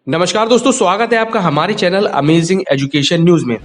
नमस्कार दोस्तों, स्वागत है आपका हमारे चैनल अमेजिंग एजुकेशन न्यूज में।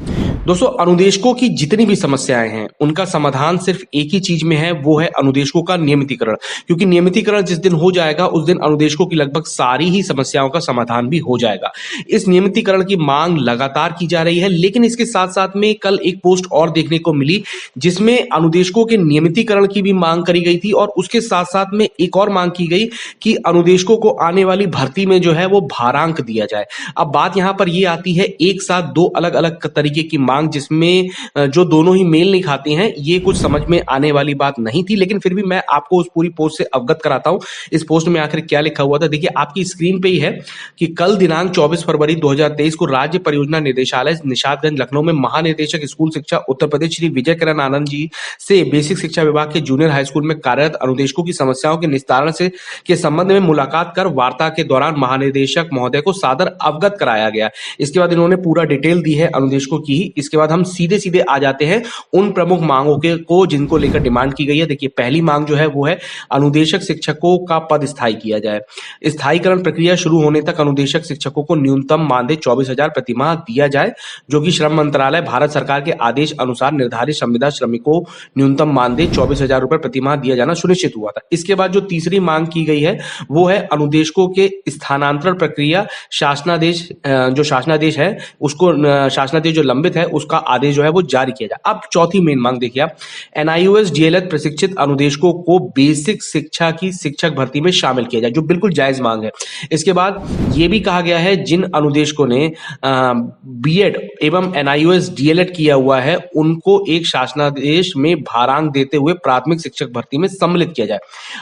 दोस्तों, अनुदेशकों की जितनी भी समस्याएं हैं उनका समाधान सिर्फ एक ही चीज में है, वो है अनुदेशकों का नियमितीकरण। क्योंकि नियमितीकरण जिस दिन हो जाएगा उस दिन अनुदेशकों की लगभग सारी ही समस्याओं का समाधान भी हो जाएगा। इस नियमितीकरण की मांग लगातार की जा रही है, लेकिन इसके साथ साथ में कल एक पोस्ट और देखने को मिली जिसमें अनुदेशकों के नियमितीकरण की भी मांग करी गई थी और उसके साथ साथ में एक और मांग की गई कि अनुदेशकों को आने वाली भर्ती में जो है वो भारांक दिया जाए। अब बात यहां पर ये आती है, एक साथ दो अलग अलग तरीके की मांग जिसमें जो दोनों ही मेल नहीं खाती हैं, ये कुछ समझ में आने वाली बात नहीं थी। लेकिन फिर भी मैं आपको उस पूरी पोस्ट से अवगत कराता हूं। इस पोस्ट में आखिर क्या लिखा हुआ था, देखिए आपकी स्क्रीन पे ही है कि कल दिनांक 24 फरवरी 2023 को राज्य परियोजना निदेशालय निशातगंज लखनऊ में महानिदेशक स्कूल शिक्षा उत्तर प्रदेश श्री विजय किरण आनंद जी से बेसिक शिक्षा विभाग के जूनियर हाई स्कूल में कार्यरत अनुदेशकों की समस्याओं के निस्तारण से के संबंध में मुलाकात कर वार्ता के दौरान महानिदेशक महोदय को सादर अवगत कराया गया। इसके बाद इन्होंने पूरा डिटेल दी है अनुदेशकों की। इसके बाद हम सीधे सीधे आ जाते हैं उन प्रमुख मांगों के को जिनको लेकर डिमांड की गई है। देखिए, पहली मांग जो है वो है अनुदेशक शिक्षकों का पद स्थायी किया जाए। स्थायीकरण प्रक्रिया शुरू होने तक अनुदेशक शिक्षकों को न्यूनतम मानदेय 24,000 प्रतिमाह दिया जाए, जो कि श्रम मंत्रालय भारत सरकार के आदेश अनुसार निर्धारित संविदा श्रमिकों न्यूनतम मानदेय 24,000 रुपए प्रतिमाह दिया जाना सुनिश्चित हुआ था। इसके बाद जो तीसरी मांग की गई है वो है अनुदेशकों के स्थानांतरण प्रक्रिया शासनादेश, जो शासनादेश है उसको शासनादेश जो लंबित है उसका आदेश जो है वो जारी किया जाए। अब चौथी मेन मांग देखिए आप, एनआईओएस डीएलएड प्रशिक्षित अनुदेशकों को बेसिक शिक्षा की शिक्षक भर्ती में शामिल किया जाए, जो बिल्कुल जायज मांग है। इसके बाद ये भी कहा गया है जिन अनुदेशकों ने बीएड एवं एनआईओएस डीएलएड किया हुआ है उनको एक शासनादेश में भारांक देते हुए प्राथमिक शिक्षक भर्ती में सम्मिलित किया जाए।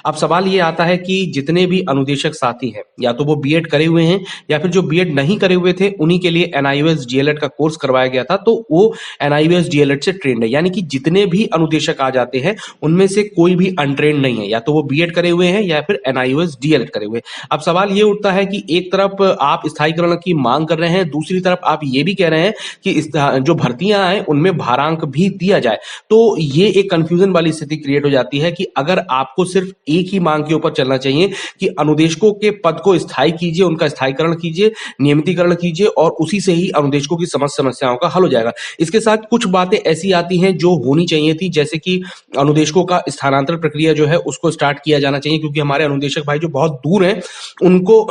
अब सवाल ये आता है कि जितने भी अनुदेशक साथी हैं, या तो वो बीएड करे हुए हैं या फिर जो बीएड नहीं करे हुए थे उन्हीं के लिए एनआईओएस डीएलएड का कोर्स करवाया गया था, तो वो एनआईओएस डीएलएड से ट्रेंड है। यानी कि जितने भी अनुदेशक आ जाते हैं उनमें से कोई भी अनट्रेंड नहीं है, या तो वो बीएड करे हुए हैं या फिर एनआईओएस डीएलएड करे हुए हैं। अब सवाल ये उठता है कि एक तरफ आप स्थायीकरण की मांग कर रहे हैं, दूसरी तरफ आप ये भी कह रहे हैं कि जो भर्तियां आए उनमें भारांक भी दिया जाए। तो ये एक कंफ्यूजन वाली स्थिति क्रिएट हो जाती है कि अगर आपको सिर्फ एक ही मांग के ऊपर चलना चाहिए कि अनुदेशकों के पद को स्थायी कीजिए, उनका स्थायीकरण कीजिए, नियमितीकरण कीजिए और उसी से ही अनुदेशकों की समस्याओं का हल हो जाएगा। इसके साथ कुछ बातें ऐसी आती हैं जो होनी चाहिए थी, जैसे कि अनुदेशकों का स्थानांतरण प्रक्रिया जो है उसको स्टार्ट किया जाना चाहिए, क्योंकि हमारे अनुदेशक भाई जो बहुत दूर हैं उनको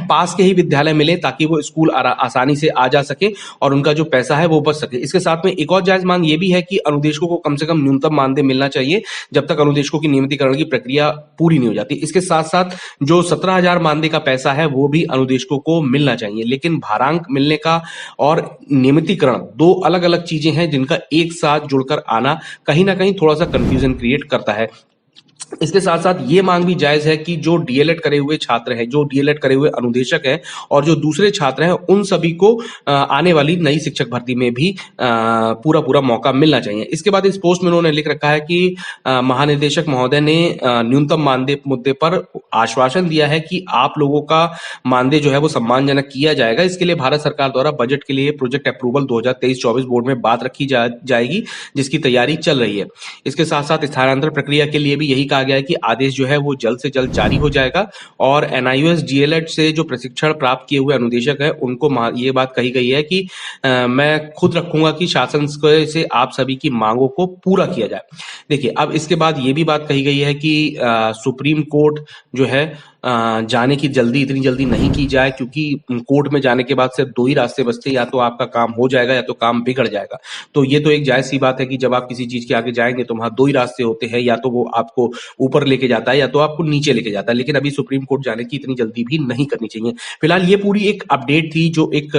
पास के ही विद्यालय मिले ताकि वो स्कूल आसानी से आ जा सके और उनका जो पैसा है वो बच सके। इसके साथ में एक और जायज मांग ये भी है कि अनुदेशकों को कम से कम न्यूनतम मानदेय मिलना चाहिए जब तक अनुदेशकों की नियमितीकरण की प्रक्रिया पूरी नहीं हो जाती। इसके साथ साथ जो 17,000 मानदेय का पैसा है वो भी अनुदेशकों को मिलना चाहिए। लेकिन भारांक मिलने का और नियमितीकरण दो अलग अलग चीजें हैं जिनका एक साथ जुड़कर आना कहीं ना कहीं थोड़ा सा कंफ्यूजन क्रिएट करता है। इसके साथ साथ ये मांग भी जायज है कि जो डीएलएड करे हुए छात्र हैं, जो डीएलएड करे हुए अनुदेशक हैं और जो दूसरे छात्र हैं, उन सभी को आने वाली नई शिक्षक भर्ती में भी पूरा पूरा मौका मिलना चाहिए। इसके बाद इस पोस्ट में उन्होंने लिख रखा है कि महानिदेशक महोदय ने न्यूनतम मानदेय मुद्दे पर आश्वासन दिया है कि आप लोगों का मानदेय जो है वो सम्मानजनक किया जाएगा। इसके लिए भारत सरकार द्वारा बजट के लिए प्रोजेक्ट अप्रूवल 2023-24 बोर्ड में बात रखी जाएगी, जिसकी तैयारी चल रही है। इसके साथ साथ स्थानांतरण प्रक्रिया के लिए भी यही कहा गया है कि आदेश जो है वो जल्द से जल्द जारी हो जाएगा और एनआईओएस डीएलएड से जो प्रशिक्षण प्राप्त किए हुए अनुदेशक है उनको ये बात कही गई है कि मैं खुद रखूंगा कि शासन से आप सभी की मांगों को पूरा किया जाए। देखिए, अब इसके बाद ये भी बात कही गई है कि सुप्रीम कोर्ट जो है जाने की इतनी जल्दी नहीं की जाए, क्योंकि कोर्ट में जाने के बाद सिर्फ दो ही रास्ते बचते हैं, या तो आपका काम हो जाएगा या तो काम बिगड़ जाएगा। तो ये तो एक जायज सी बात है कि जब आप किसी चीज के आगे जाएंगे तो वहां दो ही रास्ते होते हैं, या तो वो आपको ऊपर लेके जाता है या तो आपको नीचे लेके जाता है। लेकिन अभी सुप्रीम कोर्ट जाने की इतनी जल्दी भी नहीं करनी चाहिए। फिलहाल ये पूरी एक अपडेट थी, जो एक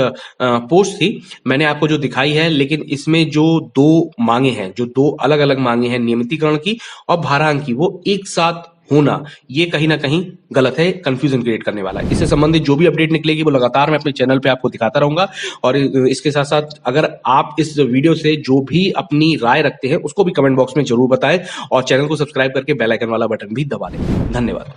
पोस्ट थी मैंने आपको जो दिखाई है। लेकिन इसमें जो दो मांगे हैं, जो दो अलग अलग मांगे हैं नियमितीकरण की और भारांक की, वो एक साथ होना ये कहीं ना कहीं गलत है, कंफ्यूजन क्रिएट करने वाला है। इससे संबंधित जो भी अपडेट निकलेगी वो लगातार मैं अपने चैनल पे आपको दिखाता रहूंगा। और इसके साथ साथ अगर आप इस वीडियो से जो भी अपनी राय रखते हैं उसको भी कमेंट बॉक्स में जरूर बताएं और चैनल को सब्सक्राइब करके बेल आइकन वाला बटन भी दबा दें। धन्यवाद।